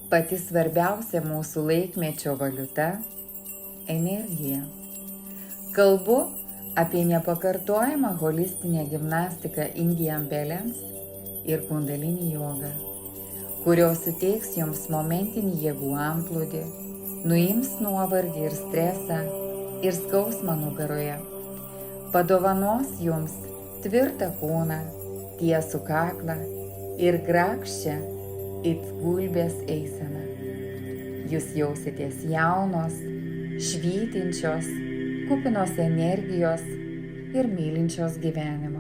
Pati svarbiausia mūsų laikmečio valiuta – energija. Kalbu apie nepakartojamą holistinę gimnastiką Indian Balance ir Kundalini jogą, kurios suteiks jums momentinį jėgų antplūdį, nuims nuovargį ir stresą ir skausmą nugaroje, padovanos jums tvirtą kūną, tiesų kaklą ir grakščią it gulbės eiseną. Jūs jausitės jaunos, švytinčios, kupinos energijos ir mylinčios gyvenimo.